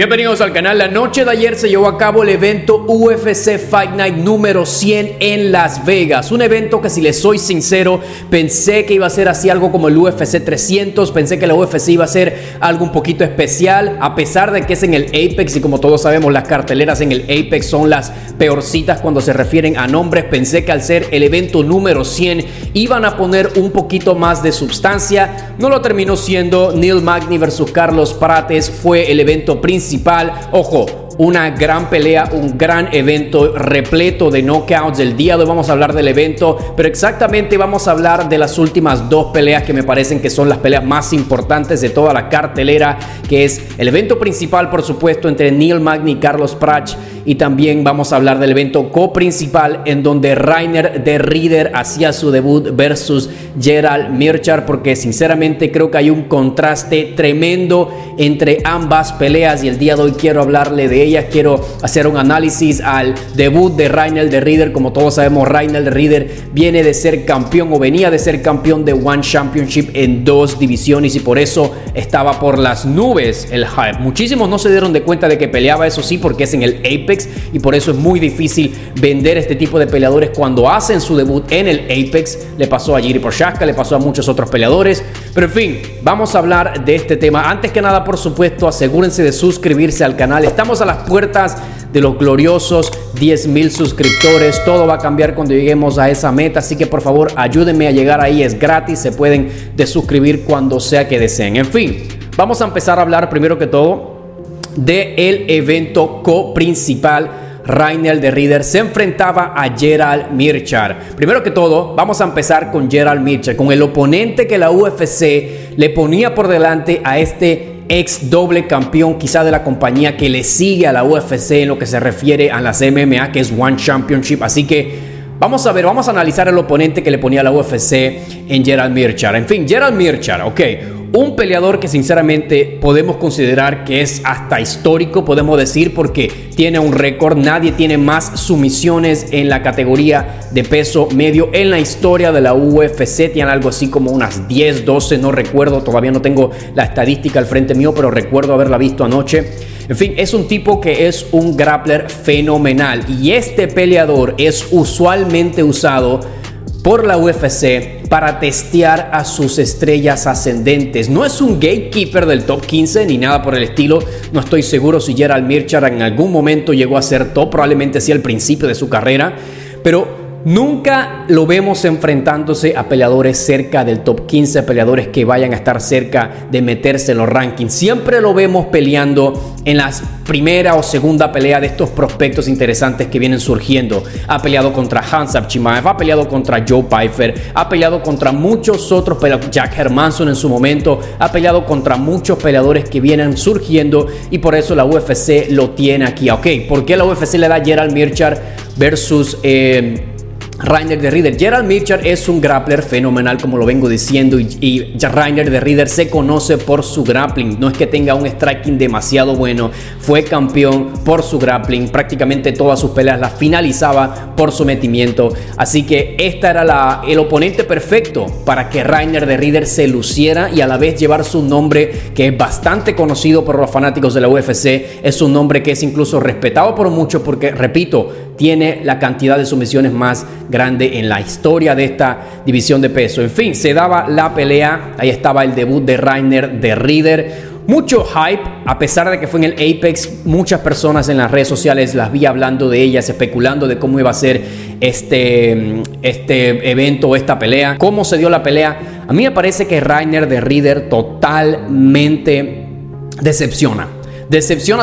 Bienvenidos al canal. La noche de ayer se llevó a cabo el evento UFC Fight Night número 100 en Las Vegas. Un evento que, si les soy sincero, pensé que iba a ser así algo como el UFC 300. Pensé que la UFC iba a ser algo un poquito especial, a pesar de que es en el Apex y como todos sabemos las carteleras en el Apex son las peorcitas cuando se refieren a nombres. Pensé que al ser el evento número 100 iban a poner un poquito más de sustancia. No lo terminó siendo. Neil Magny versus Carlos Prates fue el evento principal. Ojo, una gran pelea, un gran evento repleto de knockouts. El día de hoy vamos a hablar del evento, pero exactamente vamos a hablar de las últimas dos peleas que me parecen que son las peleas más importantes de toda la cartelera, que es el evento principal, por supuesto, entre Neil Magny y Carlos Prates, y también vamos a hablar del evento coprincipal en donde Reinier de Ridder hacía su debut versus Gerald Meerschaert, porque sinceramente creo que hay un contraste tremendo entre ambas peleas y el día de hoy quiero hablarle de ellas. Quiero hacer un análisis al debut de Reinier de Ridder. Como todos sabemos, Reinier de Ridder viene de ser campeón o venía de ser campeón de One Championship en 2 divisiones y por eso estaba por las nubes el hype. Muchísimos no se dieron de cuenta de que peleaba, eso sí, porque es en el Apex y por eso es muy difícil vender este tipo de peleadores cuando hacen su debut en el Apex. Le pasó a Jiří Procházka, le pasó a muchos otros peleadores, pero en fin, vamos a hablar de este tema. Antes que nada, por supuesto, asegúrense de suscribirse al canal. Estamos a las puertas de los gloriosos 10,000 suscriptores. Todo va a cambiar cuando lleguemos a esa meta, así que por favor ayúdenme a llegar ahí. Es gratis, se pueden desuscribir cuando sea que deseen. En fin, vamos a empezar a hablar primero que todo del evento coprincipal. Reinier de Ridder se enfrentaba a Gerald Meerschaert. Primero que todo, vamos a empezar con Gerald Meerschaert, con el oponente que la UFC le ponía por delante a este ex doble campeón quizá de la compañía que le sigue a la UFC en lo que se refiere a las MMA, que es One Championship. Así que vamos a ver, vamos a analizar el oponente que le ponía a la UFC en Gerald Meerschaert. En fin, Gerald Meerschaert, ok, un peleador que sinceramente podemos considerar que es hasta histórico, podemos decir, porque tiene un récord. Nadie tiene más sumisiones en la categoría de peso medio en la historia de la UFC. Tiene algo así como unas 10, 12, no recuerdo, todavía no tengo la estadística al frente mío, pero recuerdo haberla visto anoche. En fin, es un tipo que es un grappler fenomenal y este peleador es usualmente usado por la UFC para testear a sus estrellas ascendentes. No es un gatekeeper del top 15 ni nada por el estilo. No estoy seguro si Gerald Meerschaert en algún momento llegó a ser top, probablemente sí al principio de su carrera, pero nunca lo vemos enfrentándose a peleadores cerca del top 15, peleadores que vayan a estar cerca de meterse en los rankings. Siempre lo vemos peleando en las primera o segunda pelea de estos prospectos interesantes que vienen surgiendo. Ha peleado contra Khamzat Chimaev, ha peleado contra Joe Pyfer, ha peleado contra muchos otros peleadores, Jack Hermansson en su momento, ha peleado contra muchos peleadores que vienen surgiendo y por eso la UFC lo tiene aquí. Ok, ¿por qué la UFC le da a Gerald Meerschaert versus Reinier de Ridder? Gerald Meerschaert es un grappler fenomenal, como lo vengo diciendo, y Reinier de Ridder se conoce por su grappling. No es que tenga un striking demasiado bueno, fue campeón por su grappling, prácticamente todas sus peleas las finalizaba por sometimiento, así que esta era el oponente perfecto para que Reinier de Ridder se luciera y a la vez llevar su nombre, que es bastante conocido por los fanáticos de la UFC. Es un nombre que es incluso respetado por muchos porque, repito, tiene la cantidad de sumisiones más grande en la historia de esta división de peso. En fin, se daba la pelea. Ahí estaba el debut de Reinier de Ridder. Mucho hype, a pesar de que fue en el Apex. Muchas personas en las redes sociales las vi hablando de ellas, especulando de cómo iba a ser este evento o esta pelea. ¿Cómo se dio la pelea? A mí me parece que Reinier de Ridder totalmente decepciona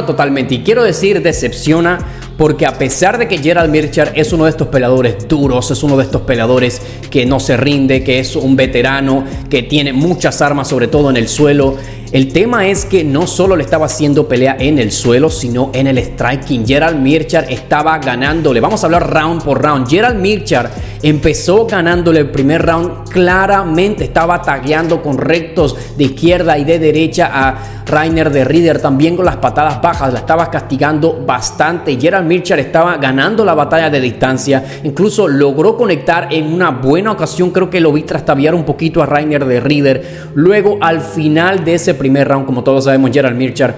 totalmente. Y quiero decir decepciona porque a pesar de que Gerald Meerschaert es uno de estos peleadores duros, es uno de estos peleadores que no se rinde, que es un veterano, que tiene muchas armas, sobre todo en el suelo, el tema es que no solo le estaba haciendo pelea en el suelo, sino en el striking. Gerald Meerschaert estaba ganándole. Vamos a hablar round por round. Gerald Meerschaert empezó ganándole el primer round claramente. Estaba tagueando con rectos de izquierda y de derecha a Reinier de Ridder, también con las patadas bajas, la estaba castigando bastante. Gerald Meerschaert estaba ganando la batalla de distancia, incluso logró conectar en una buena ocasión, creo que lo vi trastabillar un poquito a Reinier de Ridder. Luego, al final de ese primer round, como todos sabemos, Gerald Meerschaert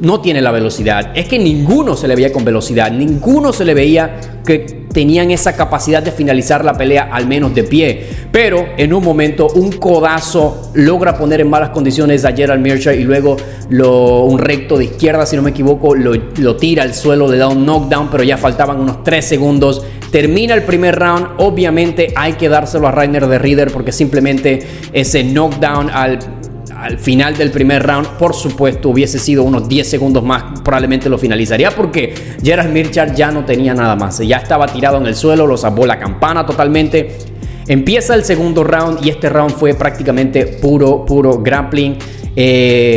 no tiene la velocidad. Es que ninguno se le veía con velocidad, ninguno se le veía que tenían esa capacidad de finalizar la pelea al menos de pie. Pero en un momento un codazo logra poner en malas condiciones a Gerald Meerschaert y luego un recto de izquierda, si no me equivoco, lo tira al suelo, le da un knockdown, pero ya faltaban unos 3 segundos. Termina el primer round. Obviamente hay que dárselo a Reiner de Ridder porque simplemente ese knockdown al final del primer round, por supuesto, hubiese sido unos 10 segundos más, probablemente lo finalizaría porque Gerald Meerschaert ya no tenía nada más, ya estaba tirado en el suelo, lo salvó la campana totalmente. Empieza el segundo round y este round fue prácticamente puro grappling,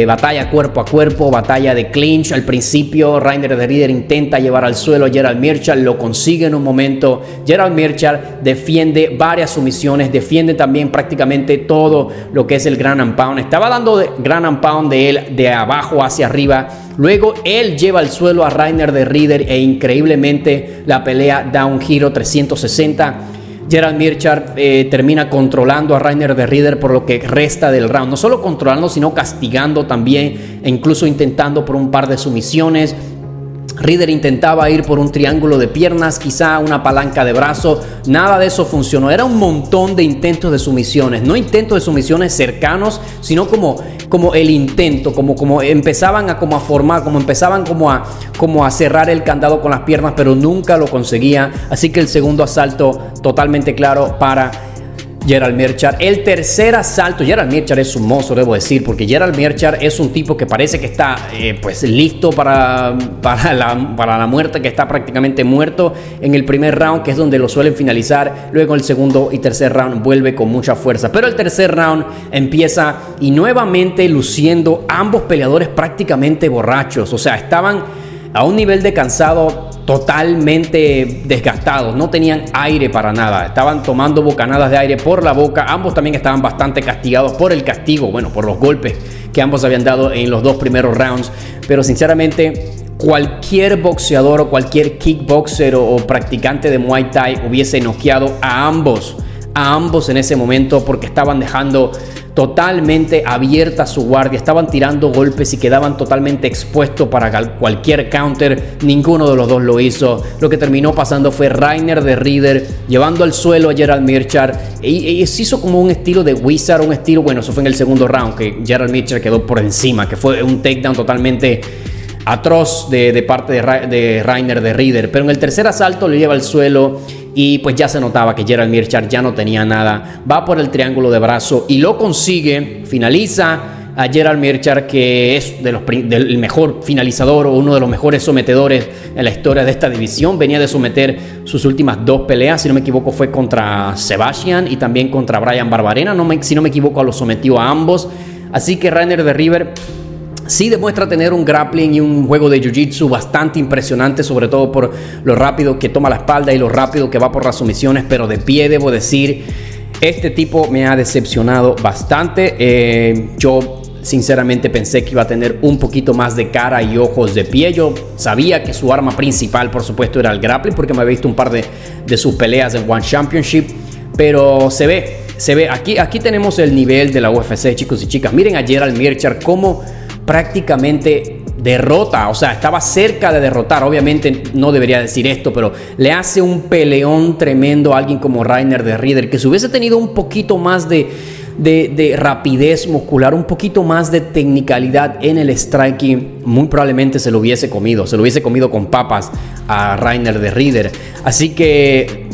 batalla cuerpo a cuerpo, batalla de clinch. Al principio Reiner de Ridder intenta llevar al suelo a Gerald Meerschaert, lo consigue en un momento. Gerald Meerschaert defiende varias sumisiones, defiende también prácticamente todo lo que es el ground and pound. Estaba dando ground and pound de él de abajo hacia arriba. Luego él lleva al suelo a Reiner de Ridder e increíblemente la pelea da un giro 360. Gerald Meerschaert termina controlando a Reiner de Ridder por lo que resta del round. No solo controlando, sino castigando también e incluso intentando por un par de sumisiones. Ridder intentaba ir por un triángulo de piernas, quizá una palanca de brazo. Nada de eso funcionó. Era un montón de intentos de sumisiones. No intentos de sumisiones cercanos, sino como el intento, como empezaban a formar, como empezaban como a cerrar el candado con las piernas, pero nunca lo conseguía. Así que el segundo asalto totalmente claro para Gerald Meerschaert. El tercer asalto, Gerald Meerschaert es un monstruo, debo decir, porque Gerald Meerschaert es un tipo que parece que está pues listo para la muerte, que está prácticamente muerto en el primer round, que es donde lo suelen finalizar. Luego el segundo y tercer round vuelve con mucha fuerza, pero el tercer round empieza y nuevamente luciendo ambos peleadores prácticamente borrachos, o sea, estaban a un nivel de cansado totalmente desgastados, no tenían aire para nada, estaban tomando bocanadas de aire por la boca. Ambos también estaban bastante castigados por el castigo, por los golpes que ambos habían dado en los 2 primeros rounds. Pero sinceramente cualquier boxeador o cualquier kickboxer o practicante de Muay Thai hubiese noqueado a ambos en ese momento, porque estaban dejando totalmente abierta su guardia, estaban tirando golpes y quedaban totalmente expuestos para cualquier counter. Ninguno de los dos lo hizo. Lo que terminó pasando fue Reiner de Ridder llevando al suelo a Gerald Meerschaert y se hizo como un estilo de Wizard, un estilo, eso fue en el segundo round que Gerald Meerschaert quedó por encima, que fue un takedown totalmente atroz de parte de Reiner de Ridder. Pero en el tercer asalto lo lleva al suelo y pues ya se notaba que Gerald Meerschaert ya no tenía nada. Va por el triángulo de brazo y lo consigue. Finaliza a Gerald Meerschaert, que es del mejor finalizador o uno de los mejores sometedores en la historia de esta división. Venía de someter sus últimas 2 peleas, si no me equivoco fue contra Sebastian y también contra Bryan Barberena. Si no me equivoco, lo sometió a ambos. Así que Reiner de Ridder sí demuestra tener un grappling y un juego de jiu-jitsu bastante impresionante, sobre todo por lo rápido que toma la espalda y lo rápido que va por las sumisiones, pero de pie debo decir, este tipo me ha decepcionado bastante. Yo sinceramente pensé que iba a tener un poquito más de cara y ojos de pie. Yo sabía que su arma principal, por supuesto, era el grappling, porque me había visto un par de sus peleas en One Championship, pero se ve, aquí tenemos el nivel de la UFC, chicos y chicas. Miren a Gerald Meerschaert cómo prácticamente derrota, o sea, estaba cerca de derrotar. Obviamente no debería decir esto, pero le hace un peleón tremendo a alguien como Reiner de Ridder, que si hubiese tenido un poquito más de rapidez muscular, un poquito más de tecnicalidad en el striking, muy probablemente se lo hubiese comido con papas a Reiner de Ridder. Así que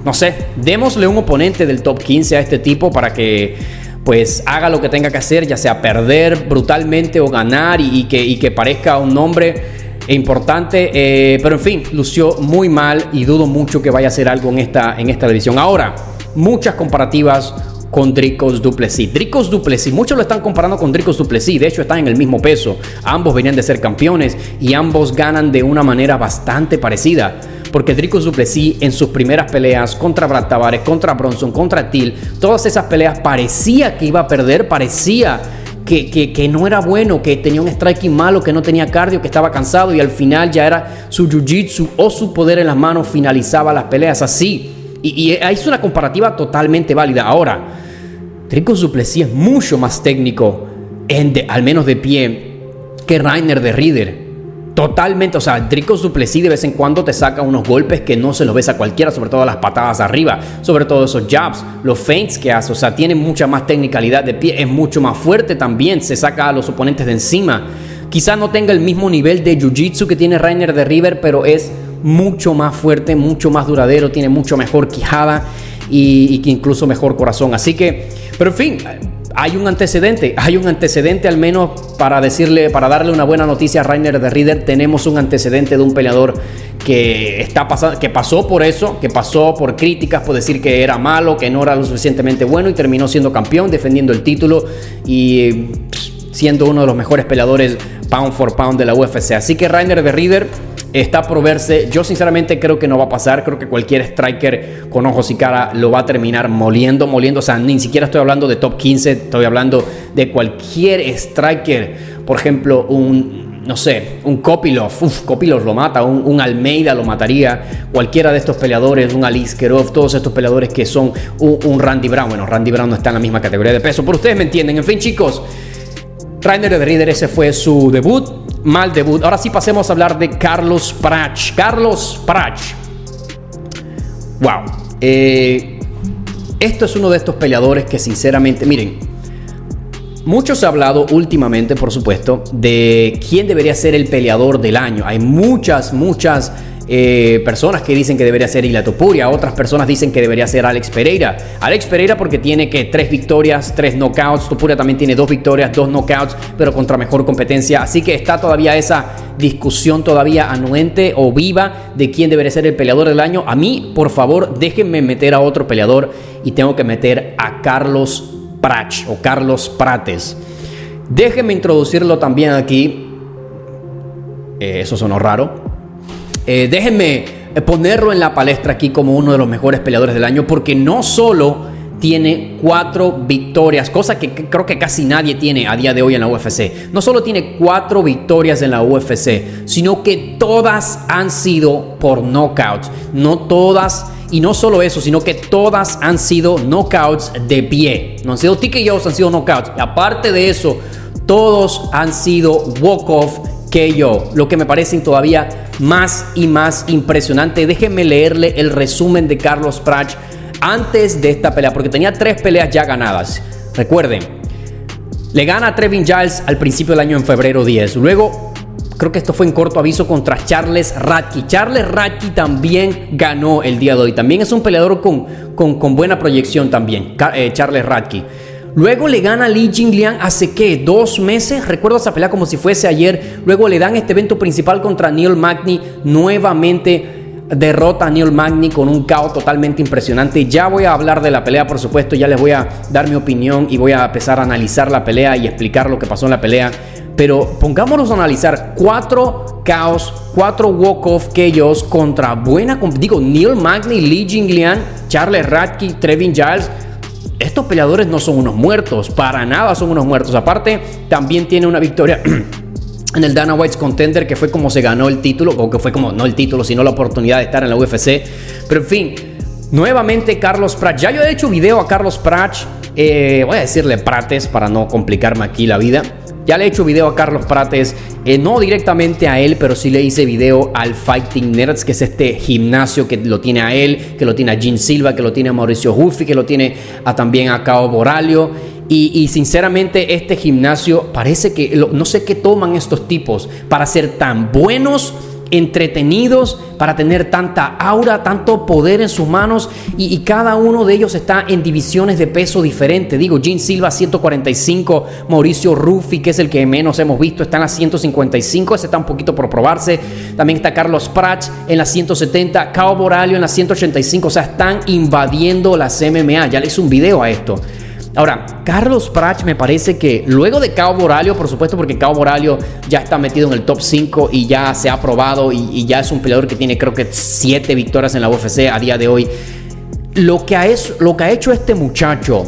no sé, démosle un oponente del top 15 a este tipo para que pues haga lo que tenga que hacer, ya sea perder brutalmente o ganar y que parezca un nombre importante, pero en fin, lució muy mal y dudo mucho que vaya a hacer algo en esta división. Ahora, muchas comparativas con Dricus du Plessis. Dricus du Plessis, muchos lo están comparando con Dricus du Plessis, de hecho están en el mismo peso, ambos venían de ser campeones y ambos ganan de una manera bastante parecida. Porque Dricus du Plessis en sus primeras peleas contra Brad Tavares, contra Bronson, contra Till, todas esas peleas parecía que iba a perder, parecía que no era bueno, que tenía un striking malo, que no tenía cardio, que estaba cansado y al final ya era su jiu-jitsu o su poder en las manos finalizaba las peleas así. Y es una comparativa totalmente válida. Ahora, Dricus du Plessis es mucho más técnico, al menos de pie, que Reiner de Ridder. Totalmente, o sea, Dricus du Plessis de vez en cuando te saca unos golpes que no se los ves a cualquiera, sobre todo las patadas arriba, sobre todo esos jabs, los feints que hace, o sea, tiene mucha más tecnicalidad de pie, es mucho más fuerte también, se saca a los oponentes de encima. Quizás no tenga el mismo nivel de jiu-jitsu que tiene Reiner de Ridder, pero es mucho más fuerte, mucho más duradero, tiene mucho mejor quijada y incluso mejor corazón. Así que, pero en fin, hay un antecedente al menos para darle una buena noticia a Reiner de Ridder. Tenemos un antecedente de un peleador que pasó por eso, que pasó por críticas, por decir que era malo, que no era lo suficientemente bueno y terminó siendo campeón, defendiendo el título y siendo uno de los mejores peleadores pound for pound de la UFC. Así que Reiner de Ridder está por verse. Yo sinceramente creo que no va a pasar. Creo que cualquier striker con ojos y cara lo va a terminar moliendo. O sea, ni siquiera estoy hablando de top 15. Estoy hablando de cualquier striker. Por ejemplo, un Kopylov. Kopylov lo mata. Un Almeida lo mataría. Cualquiera de estos peleadores. Un Aliskerov. Todos estos peleadores que son un Randy Brown. Bueno, Randy Brown no está en la misma categoría de peso, pero ustedes me entienden. En fin, chicos, Reiner de Ridder, ese fue su debut. Mal debut. Ahora sí pasemos a hablar de Carlos Prach. Carlos Prach. Wow. Esto es uno de estos peleadores que sinceramente, miren, mucho se ha hablado últimamente, por supuesto, de quién debería ser el peleador del año. Hay muchas personas que dicen que debería ser Ilia Topuria. Otras personas dicen que debería ser Alex Pereira. Alex Pereira porque tiene 3 victorias, 3 knockouts. Topuria también tiene 2 victorias, 2 knockouts, pero contra mejor competencia. Así que está todavía esa discusión todavía anuente o viva de quién debería ser el peleador del año. A mí, por favor, déjenme meter a otro peleador y tengo que meter a Carlos Prach o Carlos Prates. Déjenme introducirlo también aquí. Eso sonó raro. Déjenme ponerlo en la palestra aquí como uno de los mejores peleadores del año, porque no solo tiene 4 victorias, cosa que creo que casi nadie tiene a día de hoy en la UFC. No solo tiene 4 victorias en la UFC, sino que todas han sido por knockouts. No todas, y no solo eso, sino que todas han sido knockouts de pie. No han sido TKOs, han sido knockouts. Y aparte de eso, todos han sido walk-off KO, lo que me parece todavía más y más impresionante. Déjenme leerle el resumen de Carlos Prach antes de esta pelea, porque tenía 3 peleas ya ganadas. Recuerden, le gana a Trevin Giles al principio del año en febrero 10. Luego, creo que esto fue en corto aviso contra Charles Radtke. Charles Radtke también ganó el día de hoy. También es un peleador con buena proyección también, Charles Radtke. Luego le gana a Li Jingliang hace, ¿qué? 2 meses. Recuerdo esa pelea como si fuese ayer. Luego le dan este evento principal contra Neil Magny. Nuevamente derrota a Neil Magny con un KO totalmente impresionante. Ya voy a hablar de la pelea, por supuesto. Ya les voy a dar mi opinión y voy a empezar a analizar la pelea y explicar lo que pasó en la pelea. Pero pongámonos a analizar 4 KOs, 4 walk-off KOs contra Neil Magny, Li Jingliang, Charles Radtke, Trevin Giles. Estos peleadores no son unos muertos, para nada son unos muertos. Aparte, también tiene una victoria en el Dana White's Contender, que fue como se ganó el título, o que fue como, no el título, sino la oportunidad de estar en la UFC. Pero en fin, nuevamente Carlos Prach. Ya yo he hecho video a Carlos Prach, voy a decirle Prates para no complicarme aquí la vida. Ya le he hecho video a Carlos Prates, no directamente a él, pero sí le hice video al Fighting Nerds, que es este gimnasio que lo tiene a él, que lo tiene a Gene Silva, que lo tiene a Mauricio Huffi, que lo tiene también a Cao Boralho. Y sinceramente este gimnasio parece que, no sé qué toman estos tipos para ser tan buenos, entretenidos, para tener tanta aura, tanto poder en sus manos, y cada uno de ellos está en divisiones de peso diferentes. Digo, Gene Silva 145, Mauricio Ruffi, que es el que menos hemos visto, está en las 155, ese está un poquito por probarse. También está Carlos Prach en las 170, Cao Boralho en las 185, o sea, están invadiendo las MMA. Ya le hice un video a esto. Ahora, Carlos Prach me parece que luego de Cao Boralho, por supuesto, porque Cao Boralho ya está metido en el top 5 y ya se ha probado y ya es un peleador que tiene creo que 7 victorias en la UFC a día de hoy. Lo que ha hecho este muchacho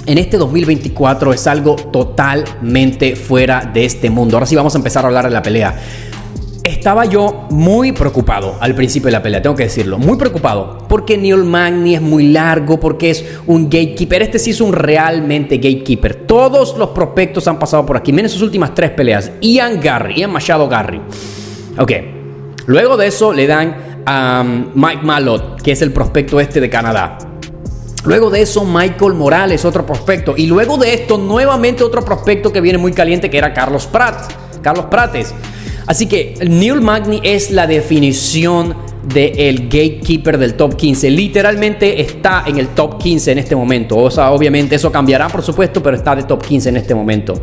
en este 2024 es algo totalmente fuera de este mundo. Ahora sí vamos a empezar a hablar de la pelea. estaba yo muy preocupado al principio de la pelea, tengo que decirlo, muy preocupado, porque Neil Magny es muy largo, porque es un gatekeeper. Este sí es un realmente gatekeeper. Todos los prospectos han pasado por aquí, miren sus últimas 3 peleas. Ian Machado Garry. Ok, luego de eso le dan a Mike Malott, que es el prospecto este de Canadá. Luego de eso, Michael Morales, otro prospecto. Y luego de esto, nuevamente otro prospecto que viene muy caliente, que era Carlos Prates. Así que Neil Magny es la definición del gatekeeper del top 15. Literalmente está en el top 15 en este momento. O sea, obviamente eso cambiará, por supuesto, pero está de top 15 en este momento.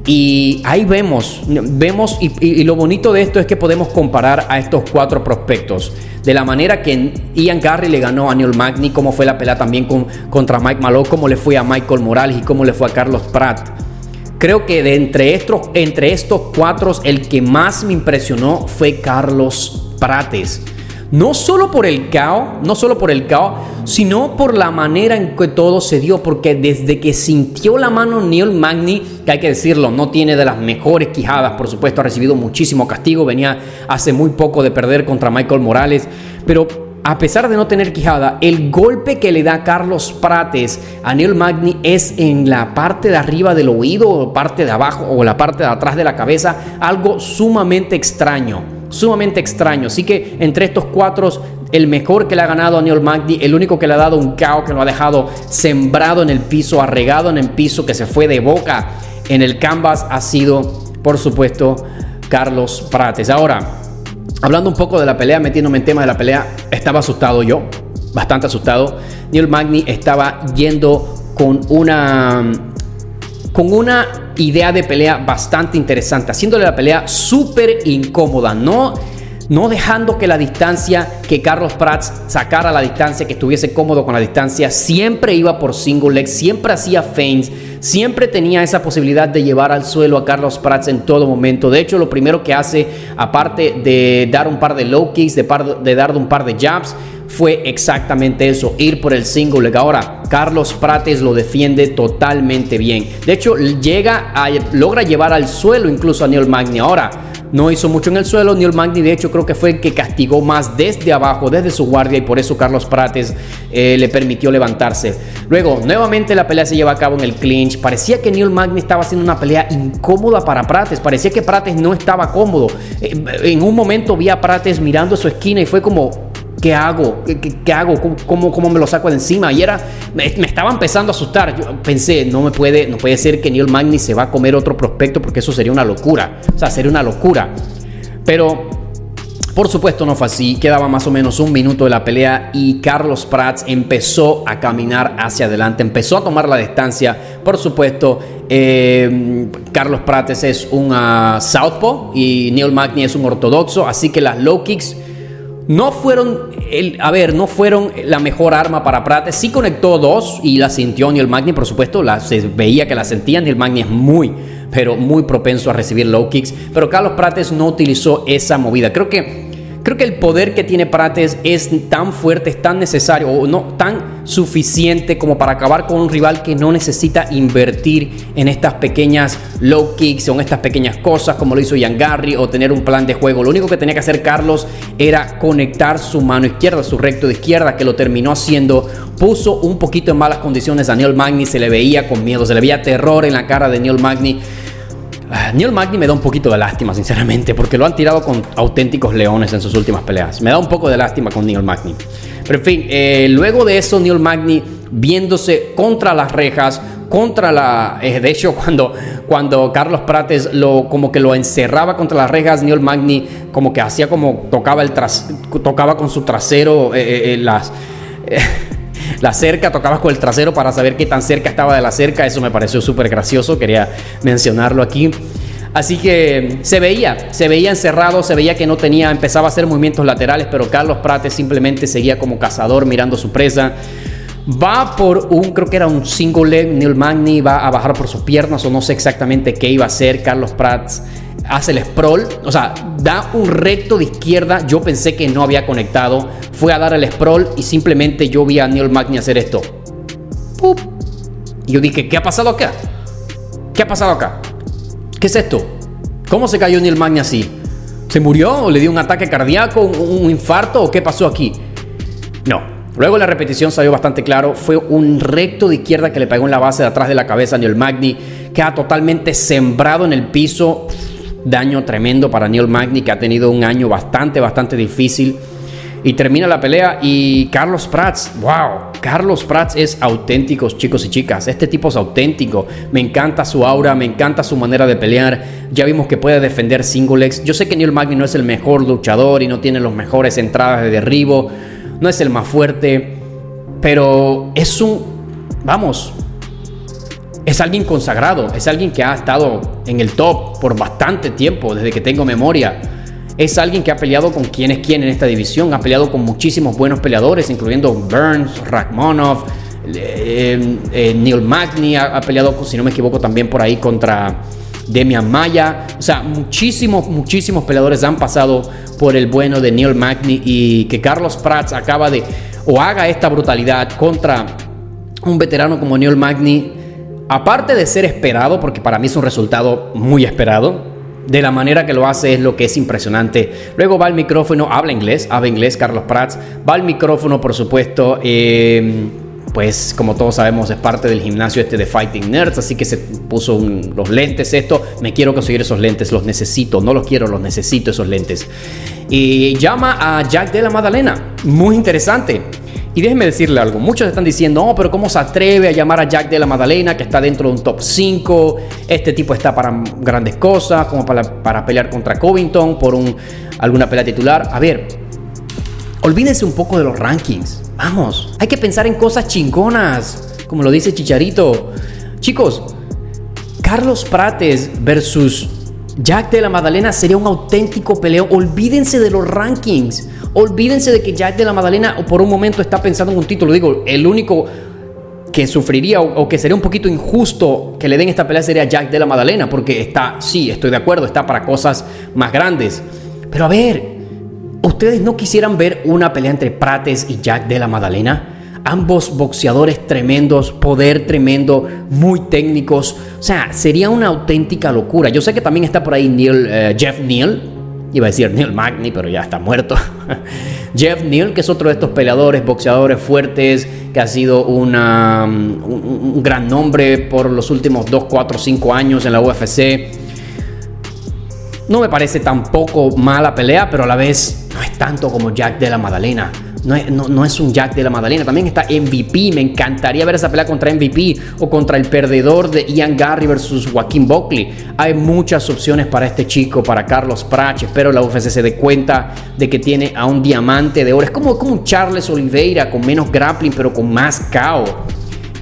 Y ahí vemos y lo bonito de esto es que podemos comparar a estos 4 prospectos. De la manera que Ian Garry le ganó a Neil Magny, cómo fue la pelea también contra Mike Malott, cómo le fue a Michael Morales y cómo le fue a Carlos Pratt. Creo que entre estos 4, el que más me impresionó fue Carlos Prates. No solo por el KO, sino por la manera en que todo se dio, porque desde que sintió la mano Neil Magny, que hay que decirlo, no tiene de las mejores quijadas, por supuesto, ha recibido muchísimo castigo, venía hace muy poco de perder contra Michael Morales, pero a pesar de no tener quijada, el golpe que le da Carlos Prates a Neil Magny es en la parte de arriba del oído, o parte de abajo, o la parte de atrás de la cabeza, algo sumamente extraño. Así que entre estos 4, el mejor que le ha ganado a Neil Magny, el único que le ha dado un KO, que lo ha dejado sembrado en el piso, arregado en el piso, que se fue de boca en el canvas, ha sido, por supuesto, Carlos Prates. Ahora, hablando un poco de la pelea, metiéndome en tema de la pelea, estaba asustado yo, bastante asustado. Neil Magny estaba yendo con una idea de pelea bastante interesante, haciéndole la pelea súper incómoda, no dejando que la distancia, que Carlos Prates sacara la distancia, que estuviese cómodo con la distancia. Siempre iba por single leg, siempre hacía feints, siempre tenía esa posibilidad de llevar al suelo a Carlos Prates en todo momento. De hecho, lo primero que hace, aparte de dar un par de low kicks, de dar un par de jabs, fue exactamente eso, ir por el single leg. Ahora, Carlos Prates lo defiende totalmente bien. De hecho, logra llevar al suelo incluso a Neil Magny. Ahora, no hizo mucho en el suelo. Neil Magny, de hecho, creo que fue el que castigó más desde abajo, desde su guardia, y por eso Carlos Prates le permitió levantarse. Luego, nuevamente la pelea se lleva a cabo en el clinch. Parecía que Neil Magny estaba haciendo una pelea incómoda para Prates. Parecía que Prates no estaba cómodo. En un momento vi a Prates mirando su esquina y fue como, ¿qué hago? ¿Qué hago? ¿Cómo me lo saco de encima? Y me estaba empezando a asustar. Yo pensé, no puede ser que Neil Magny se va a comer otro prospecto, porque eso sería una locura. O sea, sería una locura. Pero, por supuesto, no fue así. Quedaba más o menos 1 minuto de la pelea y Carlos Prates empezó a caminar hacia adelante. Empezó a tomar la distancia. Por supuesto, Carlos Prates es un southpaw y Neil Magny es un ortodoxo. Así que las low kicks no fueron la mejor arma para Prates. Sí conectó 2 y la sintió Neil Magny, por supuesto. Se veía que la sentía. Neil Magny es muy propenso a recibir low kicks, pero Carlos Prates no utilizó esa movida. Creo que el poder que tiene Prates es tan fuerte, es tan necesario, o no tan suficiente como para acabar con un rival que no necesita invertir en estas pequeñas low kicks o en estas pequeñas cosas como lo hizo Ian Garry, o tener un plan de juego. Lo único que tenía que hacer Carlos era conectar su mano izquierda, su recto de izquierda, que lo terminó haciendo. Puso un poquito en malas condiciones a Neil Magny, se le veía con miedo, se le veía terror en la cara de Neil Magny. Neil Magny me da un poquito de lástima, sinceramente, porque lo han tirado con auténticos leones en sus últimas peleas. Me da un poco de lástima con Neil Magny. Pero en fin, luego de eso, Neil Magny viéndose contra las rejas, de hecho, cuando Carlos Prates como que lo encerraba contra las rejas, Neil Magny como que hacía como tocaba con su trasero la cerca, tocaba con el trasero para saber qué tan cerca estaba de la cerca. Eso me pareció súper gracioso, quería mencionarlo aquí. Así que se veía encerrado, se veía que empezaba a hacer movimientos laterales, pero Carlos Prates simplemente seguía como cazador mirando su presa. Va por creo que era un single leg. Neil Magny va a bajar por sus piernas, o no sé exactamente qué iba a hacer. Carlos Prates hace el sprawl, o sea, da un recto de izquierda. Yo pensé que no había conectado, fue a dar el sprawl y simplemente yo vi a Neil Magny hacer esto. ¡Pup! Y yo dije, ¿qué ha pasado acá? ¿Qué ha pasado acá? ¿Qué es esto? ¿Cómo se cayó Neil Magny así? ¿Se murió o le dio un ataque cardíaco, un infarto o qué pasó aquí? No. Luego la repetición salió bastante claro. Fue un recto de izquierda que le pegó en la base de atrás de la cabeza a Neil Magny. Queda totalmente sembrado en el piso. Daño tremendo para Neil Magny, que ha tenido un año bastante difícil. Y termina la pelea y Carlos Prats, wow, Carlos Prats es auténtico, chicos y chicas. Este tipo es auténtico. Me encanta su aura, me encanta su manera de pelear. Ya vimos que puede defender single legs. Yo sé que Neil Magny no es el mejor luchador y no tiene las mejores entradas de derribo. No es el más fuerte, pero es es alguien consagrado. Es alguien que ha estado en el top por bastante tiempo, desde que tengo memoria. Es alguien que ha peleado con quién es quién en esta división. Ha peleado con muchísimos buenos peleadores, incluyendo Burns, Rakhmonov, Neil Magny. Ha peleado, si no me equivoco, también por ahí contra Demian Maia. O sea, muchísimos peleadores han pasado por el bueno de Neil Magny. Y que Carlos Prats haga esta brutalidad contra un veterano como Neil Magny, aparte de ser esperado, porque para mí es un resultado muy esperado, de la manera que lo hace es lo que es impresionante. Luego va al micrófono, habla inglés Carlos Prats, va al micrófono, por supuesto, pues como todos sabemos es parte del gimnasio de Fighting Nerds, así que se puso los lentes. Me quiero conseguir esos lentes, los necesito, no los quiero, los necesito esos lentes. Y llama a Jack Della Maddalena, muy interesante. Y déjenme decirle algo, muchos están diciendo, pero ¿cómo se atreve a llamar a Jack Della Maddalena, que está dentro de un top 5? Este tipo está para grandes cosas, como para pelear contra Covington por alguna pelea titular. A ver, olvídense un poco de los rankings. Vamos, hay que pensar en cosas chingonas, como lo dice Chicharito. Chicos, Carlos Prates versus Jack Della Maddalena sería un auténtico peleo. Olvídense de los rankings. Olvídense de que Jack Della Maddalena por un momento está pensando en un título. Digo, el único que sufriría o que sería un poquito injusto que le den esta pelea sería Jack Della Maddalena, porque sí, estoy de acuerdo, está para cosas más grandes. Pero a ver, ¿ustedes no quisieran ver una pelea entre Prates y Jack Della Maddalena? Ambos boxeadores tremendos, poder tremendo, muy técnicos. O sea, sería una auténtica locura. Yo sé que también está por ahí Jeff Neal. Iba a decir Neil Magny, pero ya está muerto. Jeff Neal, que es otro de estos peleadores, boxeadores fuertes, que ha sido un gran nombre por los últimos 2, 4, 5 años en la UFC. No me parece tampoco mala pelea, pero a la vez no es tanto como Jack Della Maddalena. No es un Jack Della Maddalena. También está MVP. Me encantaría ver esa pelea contra MVP o contra el perdedor de Ian Garry versus Joaquín Buckley. Hay muchas opciones para este chico, para Carlos Prats. Espero la UFC se dé cuenta de que tiene a un diamante de oro. Es como un Charles Oliveira con menos grappling, pero con más KO.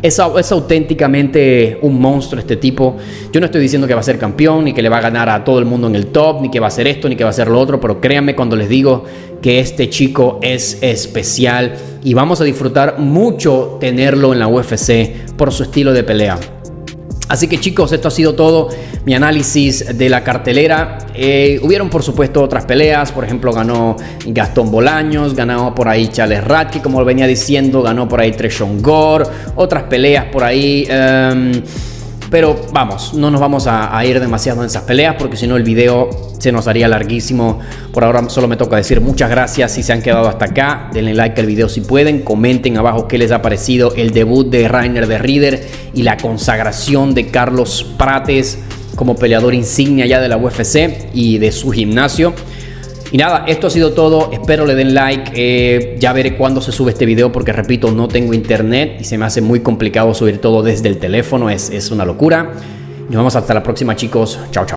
Es auténticamente un monstruo este tipo. Yo no estoy diciendo que va a ser campeón, ni que le va a ganar a todo el mundo en el top, ni que va a hacer esto, ni que va a hacer lo otro, pero créanme cuando les digo que este chico es especial y vamos a disfrutar mucho tenerlo en la UFC por su estilo de pelea. Así que chicos, esto ha sido todo mi análisis de la cartelera. Hubieron por supuesto otras peleas. Por ejemplo, ganó Gastón Bolaños, ganó por ahí Charles Radke, como lo venía diciendo, ganó por ahí Tresean Gore, otras peleas por ahí. Pero vamos, no nos vamos a ir demasiado en esas peleas porque si no el video se nos haría larguísimo. Por ahora solo me toca decir muchas gracias si se han quedado hasta acá. Denle like al video si pueden. Comenten abajo qué les ha parecido el debut de Reiner de Ridder y la consagración de Carlos Prates como peleador insignia ya de la UFC y de su gimnasio. Y nada, esto ha sido todo. Espero le den like. Ya veré cuándo se sube este video porque, repito, no tengo internet y se me hace muy complicado subir todo desde el teléfono. Es una locura. Nos vemos hasta la próxima, chicos. Chao, chao.